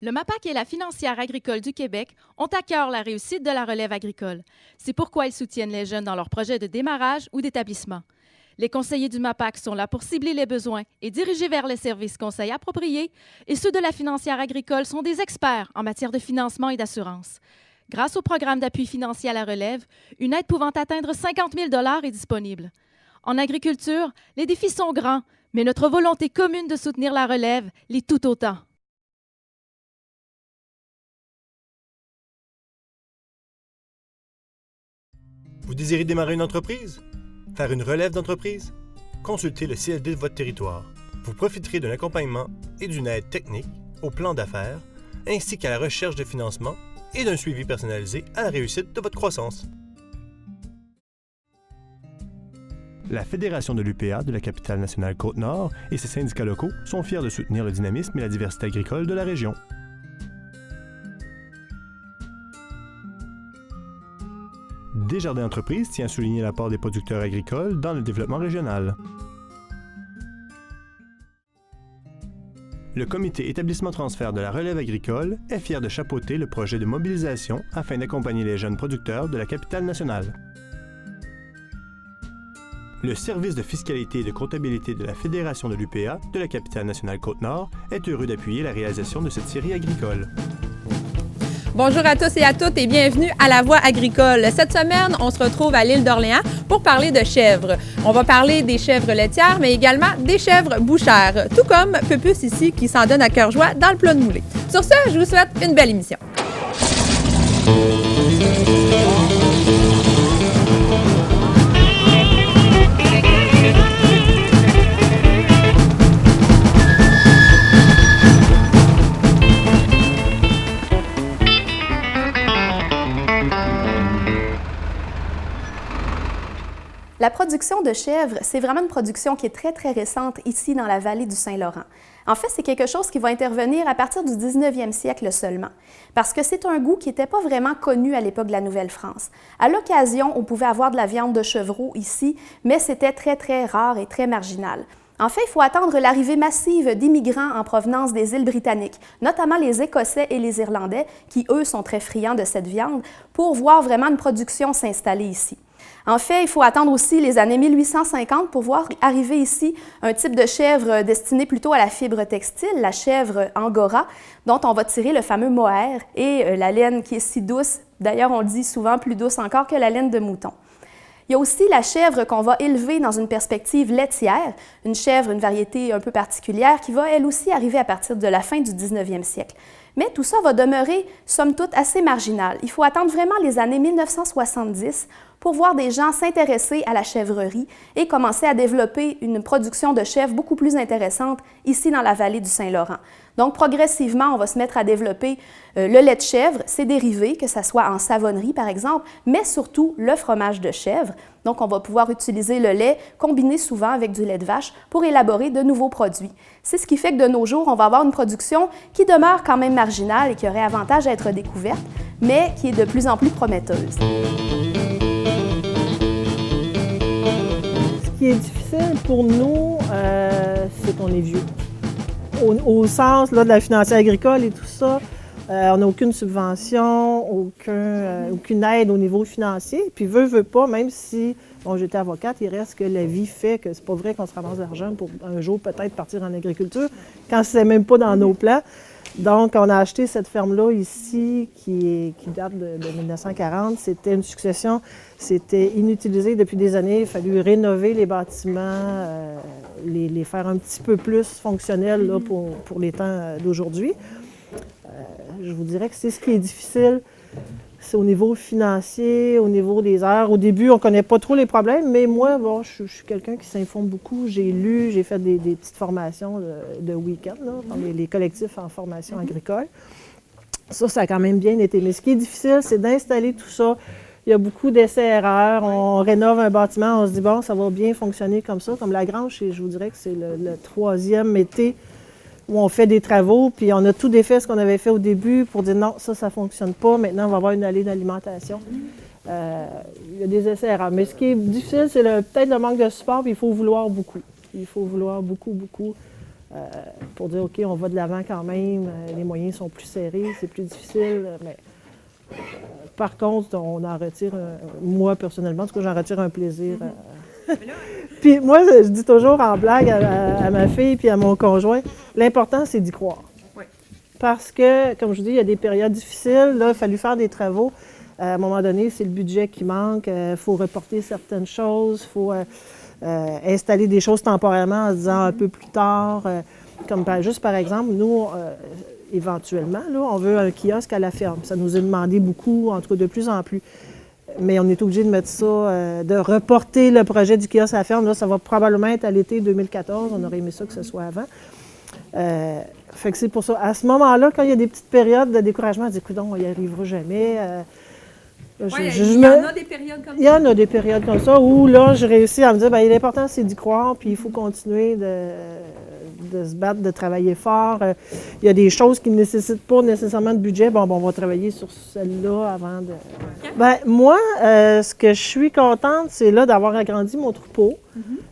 Le MAPAQ et la Financière agricole du Québec ont à cœur la réussite de la relève agricole. C'est pourquoi ils soutiennent les jeunes dans leurs projets de démarrage ou d'établissement. Les conseillers du MAPAQ sont là pour cibler les besoins et diriger vers les services conseils appropriés, et ceux de la Financière agricole sont des experts en matière de financement et d'assurance. Grâce au programme d'appui financier à la relève, une aide pouvant atteindre 50 000 $ est disponible. En agriculture, les défis sont grands, mais notre volonté commune de soutenir la relève l'est tout autant. Vous désirez démarrer une entreprise? Faire une relève d'entreprise? Consultez le CLD de votre territoire. Vous profiterez d'un accompagnement et d'une aide technique au plan d'affaires, ainsi qu'à la recherche de financement et d'un suivi personnalisé à la réussite de votre croissance. La Fédération de l'UPA de la capitale nationale Côte-Nord et ses syndicats locaux sont fiers de soutenir le dynamisme et la diversité agricole de la région. Desjardins Entreprises tient à souligner l'apport des producteurs agricoles dans le développement régional. Le comité établissement-transfert de la relève agricole est fier de chapeauter le projet de mobilisation afin d'accompagner les jeunes producteurs de la capitale nationale. Le service de fiscalité et de comptabilité de la Fédération de l'UPA de la capitale nationale Côte-Nord est heureux d'appuyer la réalisation de cette série agricole. Bonjour à tous et à toutes et bienvenue à La Voix agricole. Cette semaine, on se retrouve à l'île d'Orléans pour parler de chèvres. On va parler des chèvres laitières, mais également des chèvres bouchères, tout comme Pepus ici qui s'en donne à cœur joie dans le plat de moulée. Sur ce, je vous souhaite une belle émission. La production de chèvres, c'est vraiment une production qui est très, très récente ici dans la vallée du Saint-Laurent. En fait, c'est quelque chose qui va intervenir à partir du 19e siècle seulement, parce que c'est un goût qui n'était pas vraiment connu à l'époque de la Nouvelle-France. À l'occasion, on pouvait avoir de la viande de chevreau ici, mais c'était très, très rare et très marginal. En fait, il faut attendre l'arrivée massive d'immigrants en provenance des îles britanniques, notamment les Écossais et les Irlandais, qui, eux, sont très friands de cette viande, pour voir vraiment une production s'installer ici. En fait, il faut attendre aussi les années 1850 pour voir arriver ici un type de chèvre destiné plutôt à la fibre textile, la chèvre angora, dont on va tirer le fameux mohair et la laine qui est si douce. D'ailleurs, on le dit souvent plus douce encore que la laine de mouton. Il y a aussi la chèvre qu'on va élever dans une perspective laitière, une chèvre, une variété un peu particulière qui va elle aussi arriver à partir de la fin du 19e siècle. Mais tout ça va demeurer, somme toute, assez marginal. Il faut attendre vraiment les années 1970 pour voir des gens s'intéresser à la chèvrerie et commencer à développer une production de chèvres beaucoup plus intéressante ici dans la vallée du Saint-Laurent. Donc, progressivement, on va se mettre à développer le lait de chèvre, ses dérivés, que ce soit en savonnerie, par exemple, mais surtout le fromage de chèvre. Donc, on va pouvoir utiliser le lait combiné souvent avec du lait de vache pour élaborer de nouveaux produits. C'est ce qui fait que de nos jours, on va avoir une production qui demeure quand même marginale et qui aurait avantage à être découverte, mais qui est de plus en plus prometteuse. Ce qui est difficile pour nous, c'est qu'on est vieux. Au sens là, de la financière agricole et tout ça, on n'a aucune subvention, aucune aide au niveau financier. Puis veut pas, même si j'étais avocate, il reste que la vie fait que c'est pas vrai qu'on se ramasse de l'argent pour un jour peut-être partir en agriculture, quand c'est même pas dans nos plans. Donc, on a acheté cette ferme-là ici, qui date de 1940. C'était une succession, c'était inutilisé depuis des années. Il a fallu rénover les bâtiments, les faire un petit peu plus fonctionnels là, pour les temps d'aujourd'hui. Je vous dirais que c'est ce qui est difficile, c'est au niveau financier, au niveau des heures. Au début, on ne connaît pas trop les problèmes, mais moi, je suis quelqu'un qui s'informe beaucoup. J'ai lu, j'ai fait des petites formations de week-end, là, dans les collectifs en formation agricole. Ça a quand même bien été. Mais ce qui est difficile, c'est d'installer tout ça. Il y a beaucoup d'essais-erreurs. On rénove un bâtiment, on se dit, bon, ça va bien fonctionner comme ça. Comme la grange, je vous dirais que c'est le troisième été où on fait des travaux, puis on a tout défait ce qu'on avait fait au début pour dire non, ça ne fonctionne pas, maintenant on va avoir une allée d'alimentation. Il y a des essais-erreurs. Mais ce qui est difficile, c'est peut-être le manque de support, puis il faut vouloir beaucoup. Il faut vouloir beaucoup, beaucoup. pour dire, OK, on va de l'avant quand même, les moyens sont plus serrés, c'est plus difficile, mais par contre, on en retire, moi personnellement, en tout cas, j'en retire un plaisir. Puis moi, je dis toujours en blague à ma fille puis à mon conjoint, l'important, c'est d'y croire. Oui. Parce que, comme je vous dis, il y a des périodes difficiles. Là, il a fallu faire des travaux. À un moment donné, c'est le budget qui manque. Il faut reporter certaines choses. Il faut installer des choses temporairement en se disant un peu plus tard. Comme juste par exemple, nous, éventuellement, là, on veut un kiosque à la ferme. Ça nous est demandé beaucoup, en tout cas de plus en plus. Mais on est obligé de mettre ça, de reporter le projet du kiosque à la ferme. Là, ça va probablement être à l'été 2014. On aurait aimé ça que ce soit avant. Fait que c'est pour ça. À ce moment-là, quand il y a des petites périodes de découragement, on dit, écoute, on n'y arrivera jamais. Il y en a des périodes comme ça. Il y en a des périodes comme ça où là, je réussis à me dire, bien, l'important, c'est d'y croire, puis il faut continuer de se battre, de travailler fort. Il y a des choses qui ne nécessitent pas nécessairement de budget. Bon, on va travailler sur celle-là avant de... Bien, moi, ce que je suis contente, c'est là d'avoir agrandi mon troupeau.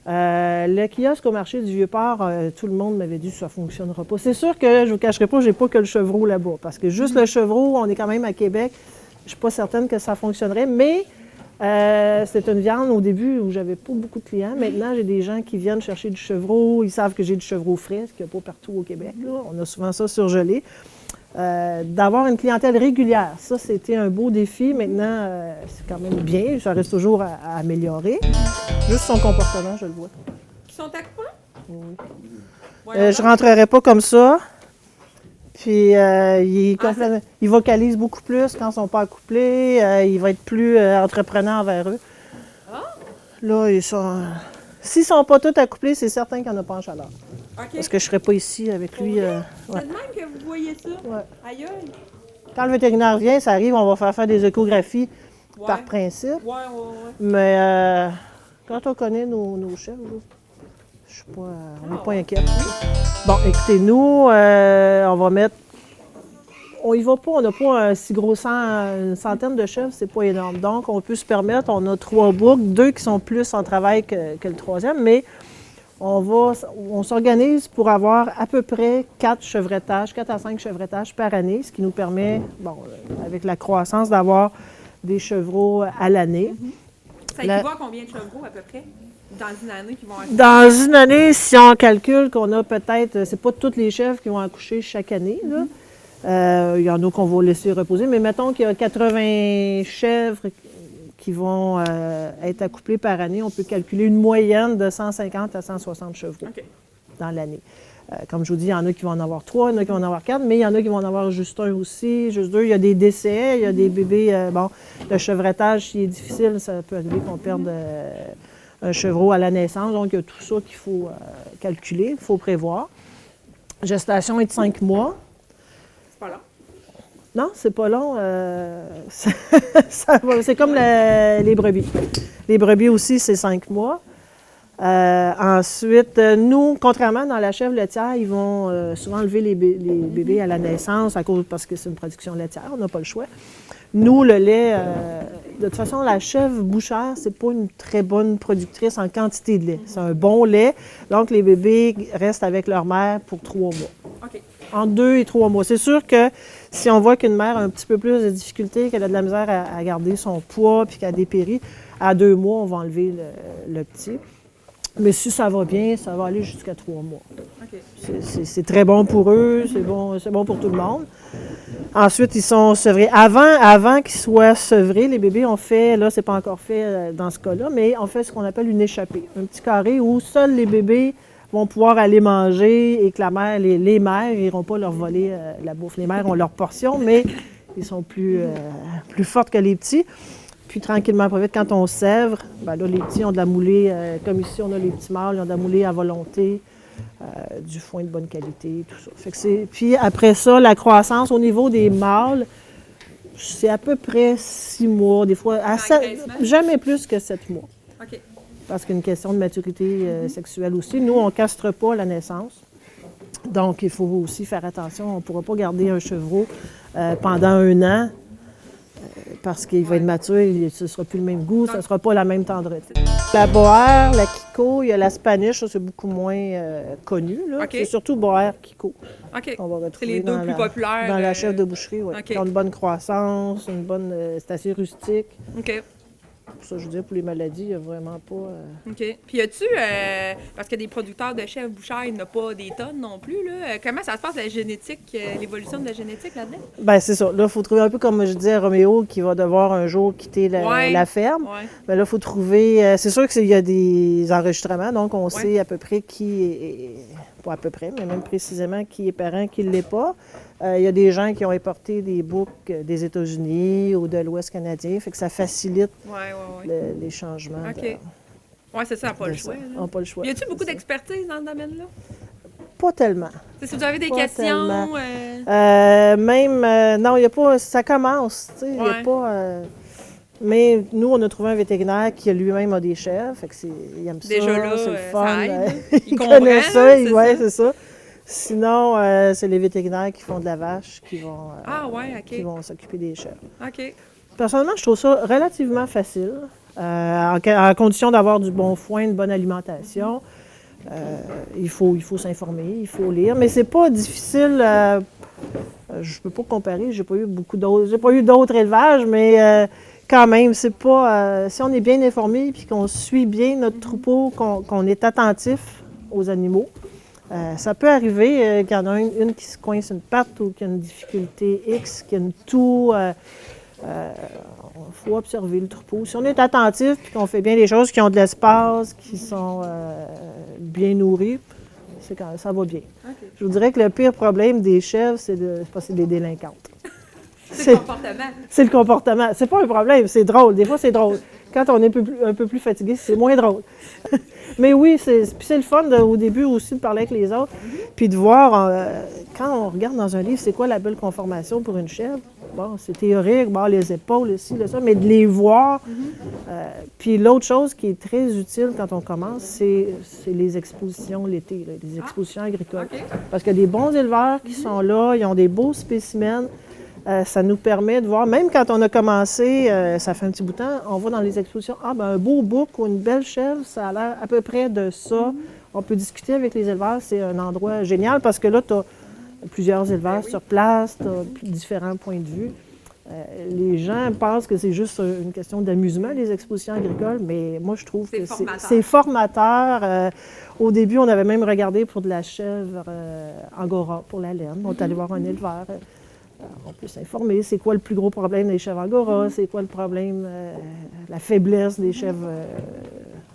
Le kiosque au marché du Vieux-Port, tout le monde m'avait dit que ça ne fonctionnera pas. C'est sûr que je ne vous cacherai pas, je n'ai pas que le chevreau là-bas, parce que juste le chevreau, on est quand même à Québec. Je ne suis pas certaine que ça fonctionnerait, mais c'est une viande au début où j'avais pas beaucoup de clients. Maintenant, j'ai des gens qui viennent chercher du chevreau. Ils savent que j'ai du chevreau frais, ce qu'il n'y a pas partout au Québec. Là. On a souvent ça surgelé. D'avoir une clientèle régulière, ça, c'était un beau défi. Maintenant, c'est quand même bien. Ça reste toujours à améliorer. Juste son comportement, je le vois. Ils sont à quoi? Oui. Ouais, Je ne rentrerai pas comme ça. Puis, il vocalise beaucoup plus quand ils ne sont pas accouplés. Il va être plus entreprenant envers eux. Là, ils sont... S'ils ne sont pas tous accouplés, c'est certain qu'il n'y en a pas en chaleur. OK. Parce que je ne serais pas ici avec lui. C'est ouais. de même que vous voyez ça? Ouais. Aïe, aïe. Quand le vétérinaire vient, ça arrive, on va faire des échographies Ouais. par principe. Ouais. Mais quand on connaît nos chefs, là, je suis pas, on n'est pas inquiet. Bon, écoutez, nous, on va mettre... On y va pas, on n'a pas un si gros une centaine de chèvres, c'est pas énorme. Donc, on peut se permettre, on a 3 boucs, 2 qui sont plus en travail que le 3e, mais on s'organise pour avoir à peu près 4 à 5 chevrettages par année, ce qui nous permet, avec la croissance, d'avoir des chevreaux à l'année. Ça équivaut à combien de chevreaux à peu près? Dans une année qui vont accoucher? Dans une année, si on calcule qu'on a peut-être, c'est pas toutes les chèvres qui vont accoucher chaque année, là. Il y en a qu'on va laisser reposer, mais mettons qu'il y a 80 chèvres qui vont être accouplées par année. On peut calculer une moyenne de 150 à 160 chevreaux dans l'année. Comme je vous dis, il y en a qui vont en avoir 3, il y en a qui vont en avoir 4, mais il y en a qui vont en avoir juste 1 aussi, juste 2. Il y a des décès, il y a des bébés. Le chevrettage, s'il est difficile, ça peut arriver qu'on perde un chevreau à la naissance. Donc, il y a tout ça qu'il faut calculer, il faut prévoir. Gestation est de 5 mois. C'est pas long. Non, c'est pas long. C'est comme les brebis. Les brebis aussi, c'est 5 mois. Ensuite, nous, contrairement dans la chèvre laitière, ils vont souvent enlever les bébés à la naissance parce que c'est une production laitière, on n'a pas le choix. Nous, le lait, de toute façon, la chèvre bouchère, c'est pas une très bonne productrice en quantité de lait. C'est un bon lait, donc les bébés restent avec leur mère pour 3 mois. OK. Entre 2 et 3 mois. C'est sûr que si on voit qu'une mère a un petit peu plus de difficultés, qu'elle a de la misère à garder son poids puis qu'elle dépérit, à 2 mois, on va enlever le petit. Mais si ça va bien, ça va aller jusqu'à 3 mois. OK. C'est très bon pour eux, c'est bon pour tout le monde. Ensuite, ils sont sevrés. Avant qu'ils soient sevrés, les bébés ont fait, là, c'est pas encore fait dans ce cas-là, mais on fait ce qu'on appelle une échappée. Un petit carré où seuls les bébés vont pouvoir aller manger et que les mères n'iront pas leur voler la bouffe. Les mères ont leur portion, mais ils sont plus fortes que les petits. Puis tranquillement, pas vite, quand on sèvre, là, les petits ont de la moulée, comme ici, on a les petits mâles, ils ont de la moulée à volonté, du foin de bonne qualité, tout ça. Fait que puis après ça, la croissance au niveau des mâles, c'est à peu près 6 mois, des fois, jamais plus que 7 mois. OK. Parce qu'il y a une question de maturité sexuelle aussi. Nous, on ne castre pas à la naissance. Donc, il faut aussi faire attention. On ne pourra pas garder un chevreau pendant 1 an parce qu'il va être mature, ce ne sera plus le même goût, ce ne sera pas la même tendresse. La Boer, la Kiko, il y a la Spanish, ça c'est beaucoup moins connu. Là. OK. C'est surtout Boer, Kiko. OK. On va retrouver C'est les deux plus populaires. dans la chèvre de boucherie, oui. OK. Qui ont une bonne croissance, c'est assez rustique. OK. Pour ça, je veux dire, pour les maladies, il n'y a vraiment pas... OK. Puis, y a-tu, parce que des producteurs de chèvres bouchères, il n'y en a pas des tonnes non plus, là. Comment ça se passe, la génétique, l'évolution de la génétique là-dedans? Bien, c'est ça. Là, il faut trouver un peu comme je disais à Roméo, qui va devoir un jour quitter la ferme. Ouais. Bien, là, il faut trouver... c'est sûr qu'il y a des enregistrements, donc on sait à peu près qui est... Pas à peu près, mais même précisément qui est parent, qui ne l'est pas. Il y a des gens qui ont importé des boucs des États-Unis ou de l'Ouest canadien, fait que ça facilite les changements. OK. Oui, c'est ça, pas le choix. On n'a pas le choix. Y a-tu beaucoup d'expertise dans ce domaine-là? Pas tellement. Si vous avez des Pas questions... tellement. Non, il n'y a pas... Ça commence, tu sais, il n'y a pas... mais nous, on a trouvé un vétérinaire qui lui-même a des chèvres, fait que il aime ça, déjà là, c'est le fun. ça aide. Il connaît ça, c'est ça. Sinon, c'est les vétérinaires qui font de la vache qui vont s'occuper des chèvres. OK. Personnellement, je trouve ça relativement facile, en condition d'avoir du bon foin, une bonne alimentation. Il faut s'informer, il faut lire, mais c'est pas difficile. Je peux pas comparer, j'ai pas eu d'autres élevages, mais quand même, c'est pas. Si on est bien informé puis qu'on suit bien notre troupeau, qu'on est attentif aux animaux, ça peut arriver qu'il y en a une qui se coince une patte ou qui a une difficulté X, qui a une toux. Il faut observer le troupeau. Si on est attentif et qu'on fait bien les choses, qui ont de l'espace, qui sont bien nourris, ça va bien. Okay. Je vous dirais que le pire problème des chèvres, c'est des délinquantes. C'est le comportement. C'est le comportement. C'est pas un problème, c'est drôle. Des fois, c'est drôle. Quand on est un peu plus fatigué, c'est moins drôle. Mais oui, c'est le fun au début aussi de parler avec les autres, puis de voir, quand on regarde dans un livre, c'est quoi la belle conformation pour une chèvre. Bon, c'est théorique, bon, les épaules, ici, ça, mais de les voir. Puis l'autre chose qui est très utile quand on commence, c'est les expositions l'été, les expositions agricoles. Okay. Parce qu'il y a des bons éleveurs qui sont là, ils ont des beaux spécimens. Ça nous permet de voir, même quand on a commencé, ça fait un petit bout de temps, on va dans les expositions, un beau bouc ou une belle chèvre, ça a l'air à peu près de ça. On peut discuter avec les éleveurs, c'est un endroit génial parce que là, tu as plusieurs éleveurs sur place, tu as différents points de vue. Les gens pensent que c'est juste une question d'amusement, les expositions agricoles, mais moi, je trouve que c'est formateur. Au début, on avait même regardé pour de la chèvre angora, pour la laine. On est allé voir un éleveur. On peut s'informer, c'est quoi le plus gros problème des chèvres angora, c'est quoi le problème, la faiblesse des chèvres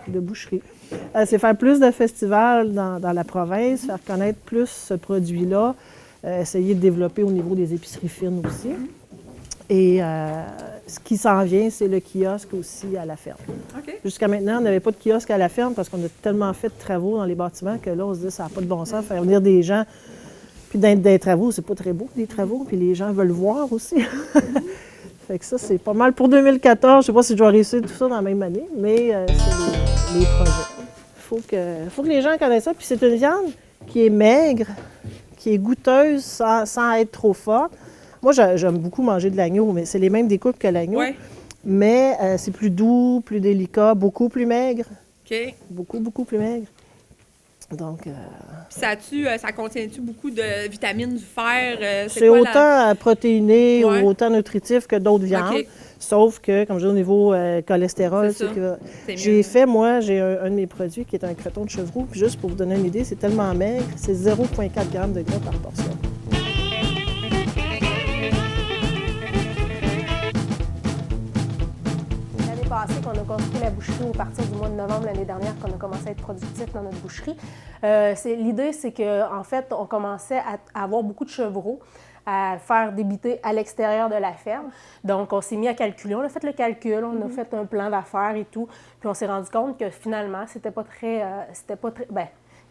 de boucherie. C'est faire plus de festivals dans la province, faire connaître plus ce produit-là, essayer de développer au niveau des épiceries fines aussi. Et ce qui s'en vient, c'est le kiosque aussi à la ferme. Okay. Jusqu'à maintenant, on n'avait pas de kiosque à la ferme parce qu'on a tellement fait de travaux dans les bâtiments que là, on se dit ça n'a pas de bon sens, faire venir des gens. Puis des travaux, c'est pas très beau, des travaux, puis les gens veulent voir aussi. Fait que ça, c'est pas mal pour 2014. Je sais pas si je vais réussir tout ça dans la même année, mais c'est les projets. Faut que les gens connaissent ça. Puis c'est une viande qui est maigre, qui est goûteuse sans être trop forte. Moi, j'aime beaucoup manger de l'agneau, mais c'est les mêmes découpes que l'agneau. Ouais. Mais c'est plus doux, plus délicat, beaucoup plus maigre. OK. Beaucoup plus maigre. Donc, ça contient-tu beaucoup de vitamines, du fer? C'est autant protéiné ou autant nutritif que d'autres viandes. Okay. Sauf que, comme je dis, au niveau cholestérol, j'ai un de mes produits qui est un croton de chevreau. Puis juste pour vous donner une idée, c'est tellement maigre, c'est 0,4 g de gras par portion. Qu'on a construit la boucherie au partir du mois de novembre l'année dernière, qu'on a commencé à être productif dans notre boucherie. L'idée, c'est qu'en fait, on commençait à avoir beaucoup de chevreaux, à faire débiter à l'extérieur de la ferme. Donc, on s'est mis à calculer. On a fait le calcul, on a fait un plan d'affaires et tout. Puis, on s'est rendu compte que finalement,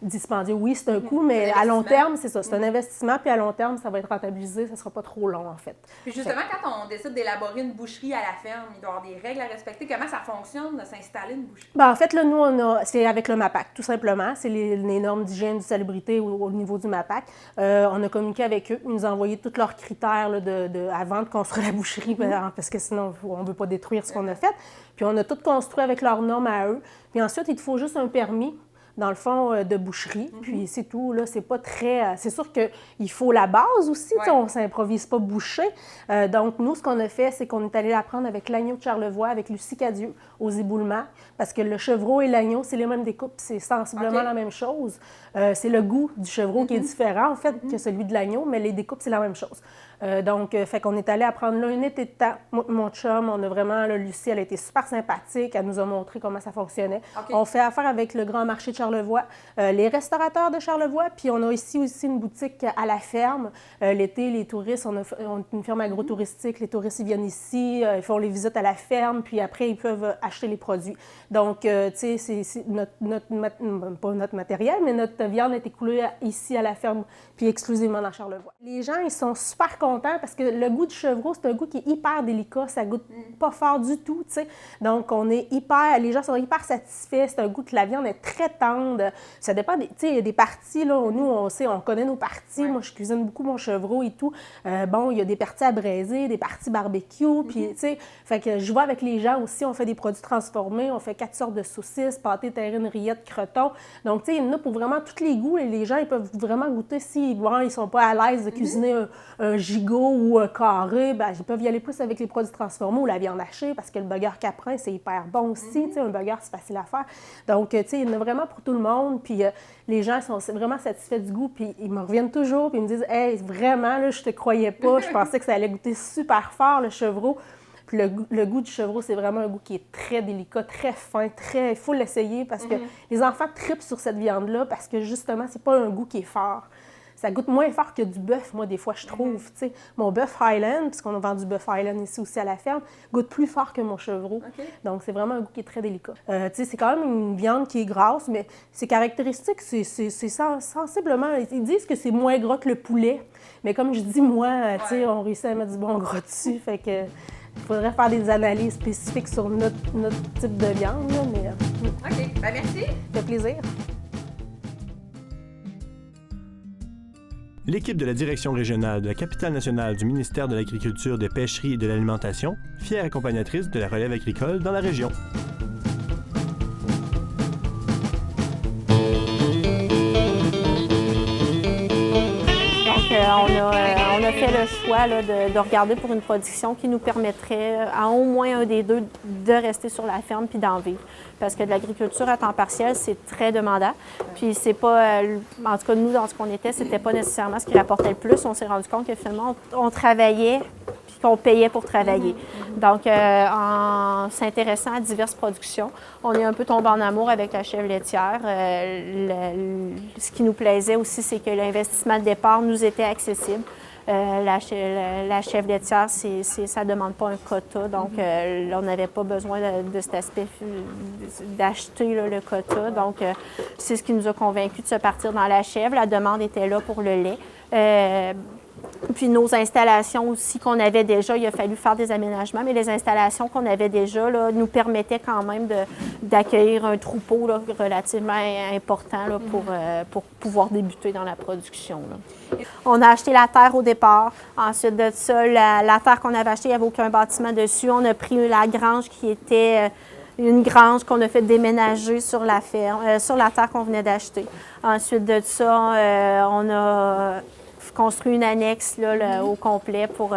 il dispendieux. Oui, c'est un coût, mais à long terme, c'est ça. C'est un investissement, puis à long terme, ça va être rentabilisé. Ça ne sera pas trop long, en fait. Puis justement, quand on décide d'élaborer une boucherie à la ferme, il doit y avoir des règles à respecter. Comment ça fonctionne de s'installer une boucherie? En fait, là, nous, c'est avec le MAPAC, tout simplement. C'est les normes d'hygiène, de salubrité au niveau du MAPAC. On a communiqué avec eux. Ils nous ont envoyé tous leurs critères là, avant de construire la boucherie, parce que sinon, on ne veut pas détruire ce qu'on a fait. Puis on a tout construit avec leurs normes à eux. Puis ensuite, il te faut juste un permis, dans le fond, de boucherie. Puis c'est tout, là, c'est pas très... c'est sûr qu'il faut la base aussi, tu sais, on s'improvise pas boucher. Donc, nous, ce qu'on a fait, c'est qu'on est allé l'apprendre avec l'agneau de Charlevoix, avec Lucie Cadieux, aux éboulements, parce que le chevreau et l'agneau, c'est les mêmes découpes, c'est sensiblement la même chose. C'est le goût du chevreau qui est différent, en fait, que celui de l'agneau, mais les découpes, c'est la même chose. Donc, fait qu'on est allé apprendre là un été de temps. Mon chum, on a vraiment, là, Lucie, elle a été super sympathique. Elle nous a montré comment ça fonctionnait. On fait affaire avec le Grand Marché de Charlevoix, les restaurateurs de Charlevoix, puis on a ici aussi une boutique à la ferme. L'été, les touristes, on a une ferme agro-touristique. Les touristes, ils viennent ici, ils font les visites à la ferme, puis après, ils peuvent acheter les produits. Donc, tu sais, c'est pas notre matériel, mais notre viande est écoulée ici à la ferme, puis exclusivement dans Charlevoix. Les gens, ils sont super contents parce que le goût du chevreau, c'est un goût qui est hyper délicat, ça goûte pas fort du tout, tu sais. Donc, les gens sont hyper satisfaits, c'est un goût que la viande est très tendre. Ça dépend, tu sais, il y a des parties, là, nous, on connaît nos parties. Moi, je cuisine beaucoup mon chevreau et tout. Bon, il y a des parties à braiser, des parties barbecue, puis, tu sais, fait que je vois avec les gens aussi, on fait des produits transformés, on fait 4 sortes de saucisses, pâté, terrine, rillettes, crotons. Donc, tu sais, il y en a pour vraiment tous les goûts et les gens, ils peuvent vraiment goûter si, bon, ils sont pas à l'aise de cuisiner un gigot ou un carré, ben, ils peuvent y aller plus avec les produits transformés ou la viande hachée parce que le burger caprin, c'est hyper bon aussi. Tu sais, un burger, c'est facile à faire. Donc, tu sais, il y en a vraiment pour tout le monde. Puis les gens sont vraiment satisfaits du goût. Puis ils me reviennent toujours. Puis ils me disent « Hey, vraiment, là, je te croyais pas. Je pensais que ça allait goûter super fort, le chevreau. » Puis le goût du chevreau, c'est vraiment un goût qui est très délicat, très fin, il faut l'essayer parce que les enfants tripent sur cette viande-là parce que justement, c'est pas un goût qui est fort. Ça goûte moins fort que du bœuf, moi, des fois, je trouve. Tu sais, mon bœuf Highland, puisqu'on a vendu du bœuf Highland ici aussi à la ferme, goûte plus fort que mon chevreau. Donc, c'est vraiment un goût qui est très délicat. Tu sais, c'est quand même une viande qui est grasse, mais ses caractéristiques, c'est sensiblement... Ils disent que c'est moins gras que le poulet, mais comme je dis, moi, tu sais, on réussit à mettre du bon gras dessus, fait que... Il faudrait faire des analyses spécifiques sur notre type de viande, là, mais... OK. Ben merci. Ça fait plaisir. L'équipe de la Direction régionale de la capitale nationale du ministère de l'Agriculture, des Pêcheries et de l'Alimentation, fière accompagnatrice de la relève agricole dans la région. On a fait le choix là, de regarder pour une production qui nous permettrait à au moins un des deux de rester sur la ferme puis d'en vivre. Parce que de l'agriculture à temps partiel, c'est très demandant. Puis c'est pas, en tout cas nous, dans ce qu'on était, c'était pas nécessairement ce qui rapportait le plus. On s'est rendu compte que finalement, on travaillait puis qu'on payait pour travailler. Donc, en s'intéressant à diverses productions, on est un peu tombé en amour avec la chèvre laitière. Ce qui nous plaisait aussi, c'est que l'investissement de départ nous était accessible. La chèvre laitière, ça ne demande pas un quota, donc on n'avait pas besoin de cet aspect d'acheter le quota. Donc, c'est ce qui nous a convaincus de se partir dans la chèvre. La demande était là pour le lait. Puis nos installations aussi qu'on avait déjà, il a fallu faire des aménagements, mais les installations qu'on avait déjà là, nous permettaient quand même d'accueillir un troupeau là, relativement important là, pour pouvoir débuter dans la production. Là. On a acheté la terre au départ. Ensuite de ça, la terre qu'on avait achetée, il n'y avait aucun bâtiment dessus. On a pris la grange qui était une grange qu'on a fait déménager sur la ferme, sur la terre qu'on venait d'acheter. Ensuite de ça, on a construit une annexe là, au complet pour,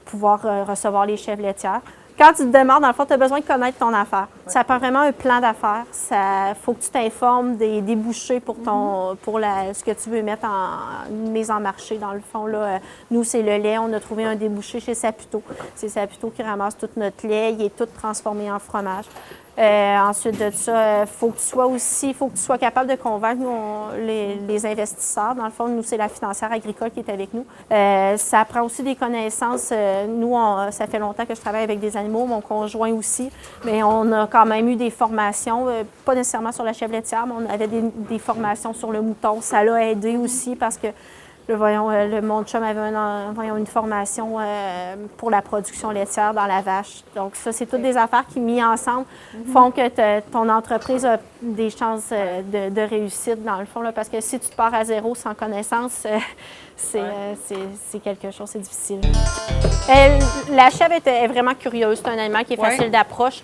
pouvoir recevoir les chèvres laitières. Quand tu te demandes, dans le fond, tu as besoin de connaître ton affaire. Ça prend vraiment un plan d'affaires. Il faut que tu t'informes des bouchers pour ce que tu veux mettre en mise en marché. Dans le fond, là, nous, c'est le lait. On a trouvé un débouché chez Saputo. C'est Saputo qui ramasse tout notre lait. Il est tout transformé en fromage. Ensuite de ça, faut que tu sois capable de convaincre les investisseurs. Dans le fond, nous, c'est la financière agricole qui est avec nous. Ça prend aussi des connaissances. Nous, ça fait longtemps que je travaille avec des animaux, mon conjoint aussi, mais on a quand même eu des formations, pas nécessairement sur la chèvre laitière, mais on avait des formations sur le mouton. Ça l'a aidé aussi parce que mon chum avait une formation pour la production laitière dans la vache. Donc ça, c'est toutes des affaires qui, mises ensemble, font que ton entreprise a des chances de réussite, dans le fond. Là, parce que si tu te pars à zéro sans connaissance, c'est quelque chose, c'est difficile. La chèvre est vraiment curieuse. C'est un animal qui est facile d'approche.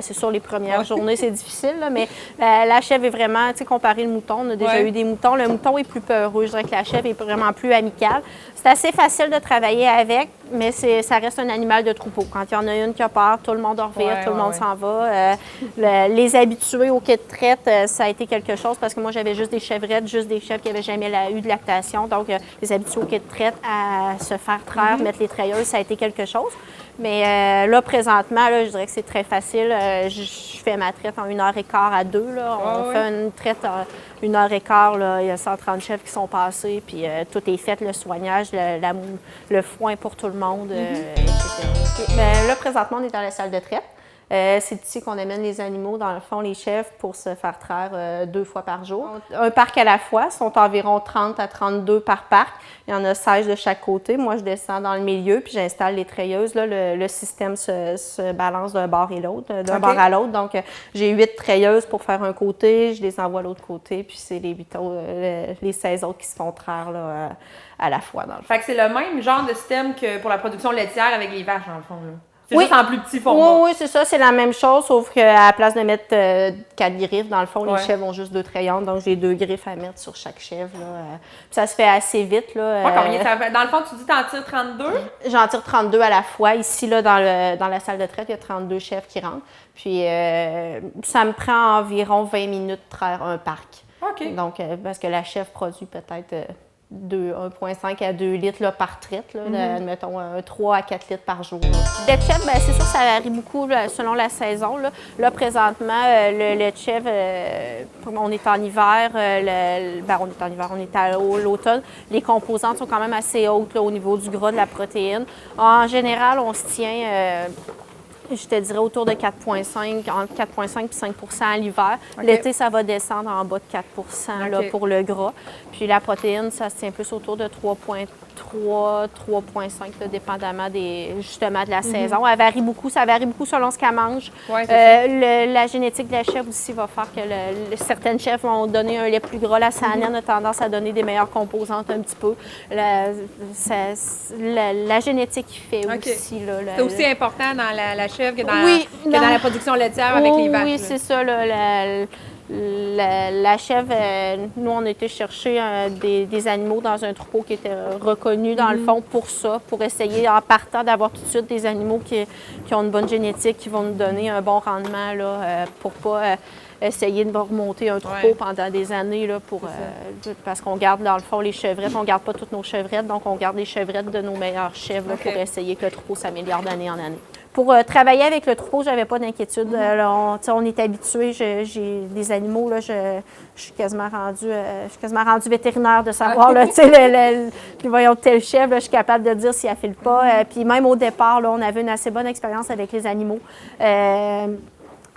C'est sûr, les premières journées, c'est difficile, là, mais la chèvre est vraiment, tu sais, comparé au mouton, on a déjà eu des moutons. Le mouton est plus peureux. Je dirais que la chèvre est vraiment plus amicale. C'est assez facile de travailler avec, mais ça reste un animal de troupeau. Quand il y en a une qui a peur, tout le monde revient, tout le monde s'en va. Les habitués au quai de traite, ça a été quelque chose parce que moi, j'avais juste des chèvrettes, juste des chèvres qui n'avaient jamais eu de lactation. Donc, les habitués au quai de traite à se faire traire, mettre les treilleuses, ça a été quelque chose. Mais là, présentement, là, je dirais que c'est très facile. Je fais ma traite en 1h15 à 2. Là. On fait une traite en 1h15. Là. Il y a 130 chèvres qui sont passés, puis tout est fait, le soignage, le foin pour tout le monde, etc. Mais là, présentement, on est dans la salle de traite. C'est ici qu'on amène les animaux, dans le fond, les chèvres, pour se faire traire 2 fois par jour. Un parc à la fois, sont environ 30 à 32 par parc. Il y en a 16 de chaque côté. Moi, je descends dans le milieu, puis j'installe les treilleuses. Là, le système se balance d'un bord bord à l'autre. Donc, j'ai 8 treilleuses pour faire un côté, je les envoie à l'autre côté, puis c'est les 16 autres qui se font traire là, à la fois, dans le fond. Fait que c'est le même genre de système que pour la production laitière avec les vaches, dans le fond, là. C'est juste en plus petit format. Oui, c'est ça, c'est la même chose, sauf qu'à la place de mettre 4 griffes, dans le fond, les chèvres ont juste 2 trayons, donc j'ai 2 griffes à mettre sur chaque chèvre. Là. Puis ça se fait assez vite. Là, combien ça fait? Dans le fond, tu dis que tu en tires 32? J'en tire 32 à la fois. Ici, là, dans la salle de traite, il y a 32 chèvres qui rentrent. Puis ça me prend environ 20 minutes de traire un parc. OK. Donc, parce que la chèvre produit peut-être 1,5 à 2 litres là, par traite, admettons 3 à 4 litres par jour. Le chèvre, c'est sûr que ça varie beaucoup là, selon la saison. Là présentement, le chèvre, on est en hiver, on est à l'automne. Les composantes sont quand même assez hautes là, au niveau du gras, de la protéine. En général, on se tient... je te dirais autour de 4,5, entre 4,5 et 5 à l'hiver. L'été, ça va descendre en bas de 4 là, pour le gras. Puis la protéine, ça se tient plus autour de 3,3, 3,5, dépendamment justement de la saison. Elle varie beaucoup, ça varie beaucoup selon ce qu'elle mange. La génétique de la chèvre aussi va faire que certaines chèvres vont donner un lait plus gras. La Saanane a tendance à donner des meilleures composantes un petit peu. La génétique qui fait aussi. C'est aussi important dans la chèvre que dans la production laitière avec les vaches. Oui, c'est ça. La chèvre, nous, on a été chercher des animaux dans un troupeau qui était reconnu, dans le fond, pour ça, pour essayer, en partant, d'avoir tout de suite des animaux qui ont une bonne génétique, qui vont nous donner un bon rendement, là, pour pas essayer de remonter un troupeau pendant des années, là, parce qu'on garde, dans le fond, les chevrettes. On ne garde pas toutes nos chevrettes, donc on garde les chevrettes de nos meilleures chèvres là, pour essayer que le troupeau s'améliore d'année en année. Pour travailler avec le troupeau, j'avais pas d'inquiétude. On est habitué. J'ai des animaux, là, je suis quasiment rendue vétérinaire de savoir, là, voyons, telle chèvre, là, je suis capable de dire si elle file pas. Puis même au départ, là, on avait une assez bonne expérience avec les animaux.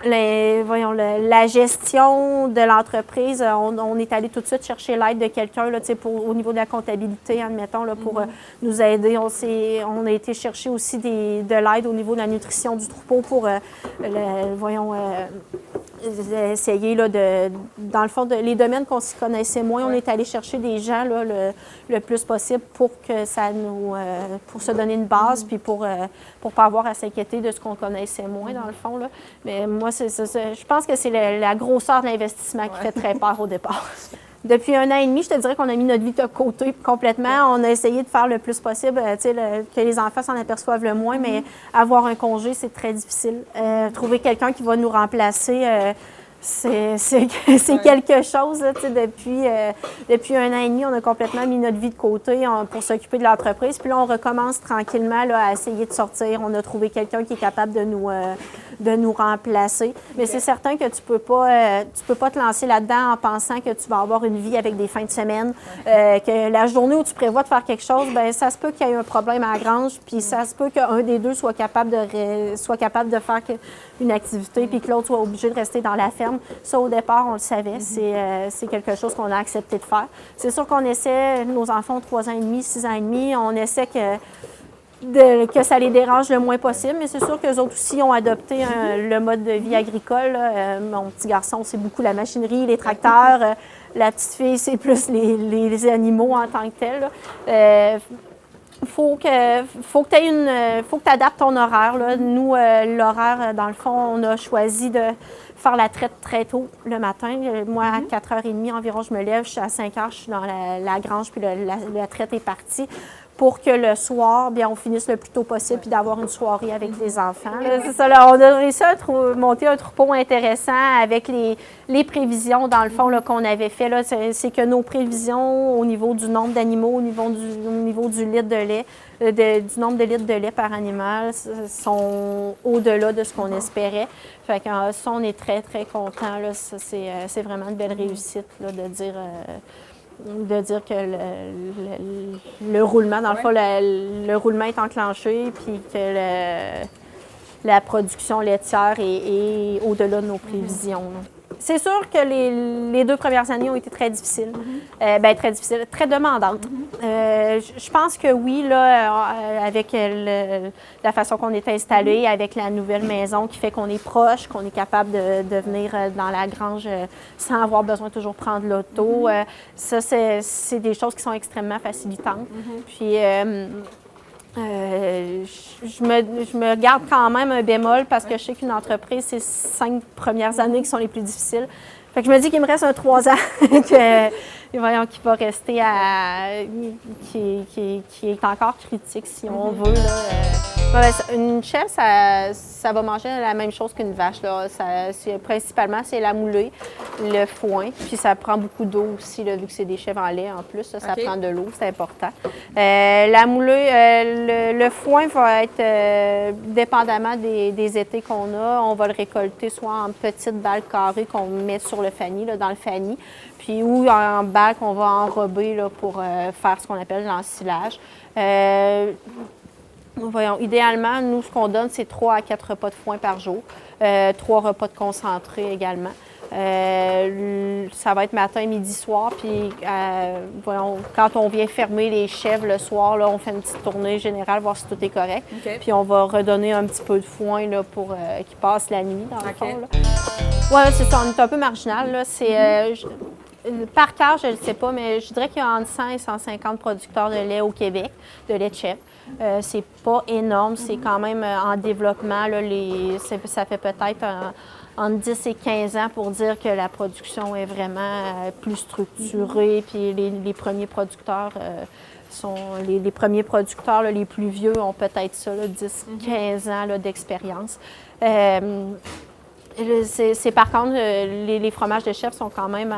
La gestion de l'entreprise, on est allé tout de suite chercher l'aide de quelqu'un là, au niveau de la comptabilité, admettons, là, pour nous aider. On a été chercher aussi de l'aide au niveau de la nutrition du troupeau pour essayer là, dans le fond, les domaines qu'on s'y connaissait moins, on est allé chercher des gens là, le plus possible pour que ça pour se donner une base puis pour pas avoir à s'inquiéter de ce qu'on connaissait moins, dans le fond. Là. Mais moi, je pense que c'est la grosseur de l'investissement qui fait très peur au départ. Depuis 1 an et demi, je te dirais qu'on a mis notre vie de côté complètement. On a essayé de faire le plus possible, que les enfants s'en aperçoivent le moins, mais avoir un congé, c'est très difficile. Trouver quelqu'un qui va nous remplacer, c'est quelque chose. Là, depuis 1 an et demi, on a complètement mis notre vie de côté pour s'occuper de l'entreprise. Puis là, on recommence tranquillement là, à essayer de sortir. On a trouvé quelqu'un qui est capable de de nous remplacer. Mais c'est certain que tu peux pas te lancer là-dedans en pensant que tu vas avoir une vie avec des fins de semaine, que la journée où tu prévois de faire quelque chose, bien, ça se peut qu'il y ait un problème à la grange, puis ça se peut qu'un des deux soit capable de faire une activité, puis que l'autre soit obligé de rester dans la ferme. Ça, au départ, on le savait. C'est quelque chose qu'on a accepté de faire. C'est sûr qu'on essaie, nos enfants ont 3 ans et demi, 6 ans et demi, on essaie que ça les dérange le moins possible, mais c'est sûr qu'eux autres aussi ont adopté le mode de vie agricole. Mon petit garçon, c'est beaucoup la machinerie, les tracteurs. La petite fille, c'est plus les animaux en tant que tels. Faut que tu adaptes ton horaire, là. Nous, l'horaire, dans le fond, on a choisi de faire la traite très tôt le matin. Moi, à 4h30 environ, je me lève, je suis à 5h, je suis dans la grange, puis la traite est partie, pour que le soir, bien, on finisse le plus tôt possible puis d'avoir une soirée avec les enfants. C'est ça, là, on a réussi à monter un troupeau intéressant avec les prévisions, dans le fond, là, qu'on avait fait. Là, c'est que nos prévisions au niveau du nombre d'animaux, au niveau du litre de lait, du nombre de litres de lait par animal sont au-delà de ce qu'on espérait. Fait que ça, on est très, très contents. Là. Ça, c'est vraiment une belle réussite là, de dire que le roulement, dans le fond, le roulement est enclenché, puis que la production laitière est au-delà de nos prévisions. Là. C'est sûr que les 2 premières années ont été très difficiles. Très difficiles, très demandantes. Je pense que oui, là, avec la façon qu'on est installé, avec la nouvelle maison qui fait qu'on est proche, qu'on est capable de venir dans la grange sans avoir besoin de toujours prendre l'auto, ça, c'est des choses qui sont extrêmement facilitantes. Puis, je me garde quand même un bémol parce que je sais qu'une entreprise, c'est 5 premières années qui sont les plus difficiles. Fait que je me dis qu'il me reste un 3 ans qui va rester qui est encore critique si on veut. Là. Une chèvre, ça va manger la même chose qu'une vache. Là. Principalement, c'est la moulée, le foin, puis ça prend beaucoup d'eau aussi, là, vu que c'est des chèvres en lait en plus. Là, ça prend de l'eau, c'est important. La moulée, le foin va être, dépendamment des étés qu'on a, on va le récolter soit en petites balles carrées qu'on met sur le fanny, là, dans le fanny, puis ou en balles qu'on va enrober là, pour faire ce qu'on appelle l'ensilage. Voyons, idéalement, nous, ce qu'on donne, c'est 3 à 4 repas de foin par jour, 3 repas de concentré également. Ça va être matin, midi, soir, puis voyons, quand on vient fermer les chèvres le soir, là, on fait une petite tournée générale, voir si tout est correct. Puis on va redonner un petit peu de foin là, pour qu'ils passent la nuit, dans le fond. Oui, c'est ça, on est un peu marginal. Là. Par cœur, je ne le sais pas, mais je dirais qu'il y a entre 100 et 150 producteurs de lait au Québec, de lait de chèvre. C'est pas énorme, c'est quand même en développement. Là, ça fait peut-être entre 10 et 15 ans pour dire que la production est vraiment plus structurée. Puis les premiers producteurs sont les premiers producteurs là, les plus vieux ont peut-être ça, 10-15 ans là, d'expérience. Par contre, les fromages de chèvre sont quand même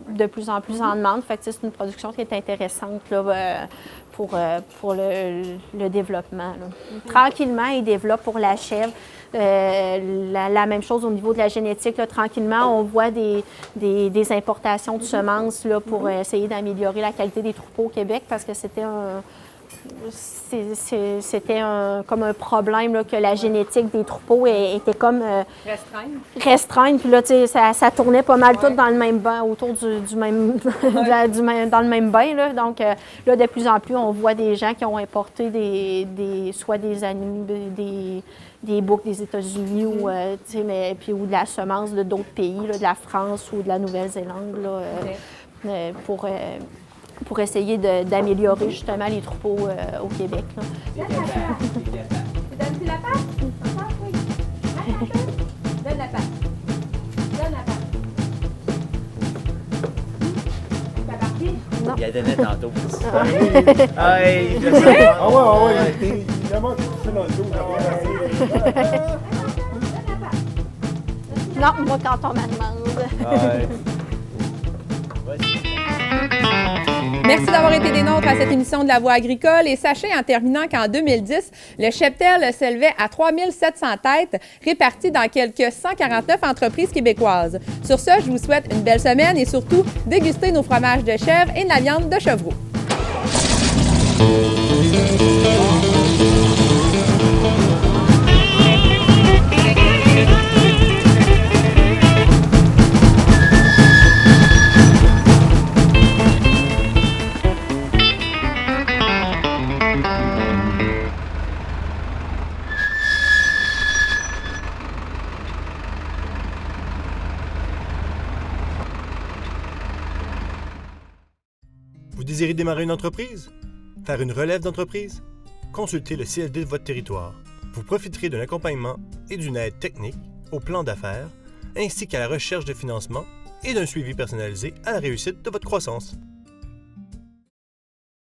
de plus en plus en demande. Fait que c'est une production qui est intéressante là, pour le développement. Là. Tranquillement, ils développent pour la chèvre. La même chose au niveau de la génétique. Là, tranquillement, on voit des importations de semences là, pour essayer d'améliorer la qualité des troupeaux au Québec parce que c'était comme un problème là, que la génétique des troupeaux était comme restreinte. Puis là, ça tournait pas mal tout dans le même bain, autour du même dans le même bain. Là. Donc là, de plus en plus, on voit des gens qui ont importé soit des animaux, des boucs des États-Unis ou de la semence de d'autres pays, là, de la France ou de la Nouvelle-Zélande, là, pour essayer d'améliorer justement les troupeaux au Québec. Là. Donne-tu la patte? Oui. Donne la patte. Donne la patte. T'as parti? Non. Il y a donné tantôt. Ah ouais, évidemment, tu fais dans le dos. Non, moi, quand on me demande. Ouais. Vas-y. Merci d'avoir été des nôtres à cette émission de La Voix agricole et sachez en terminant qu'en 2010, le cheptel s'élevait à 3700 têtes réparties dans quelques 149 entreprises québécoises. Sur ce, je vous souhaite une belle semaine et surtout dégustez nos fromages de chèvre et de la viande de chevreau. Vous désirez démarrer une entreprise? Faire une relève d'entreprise? Consultez le CLD de votre territoire. Vous profiterez d'un accompagnement et d'une aide technique au plan d'affaires, ainsi qu'à la recherche de financement et d'un suivi personnalisé à la réussite de votre croissance.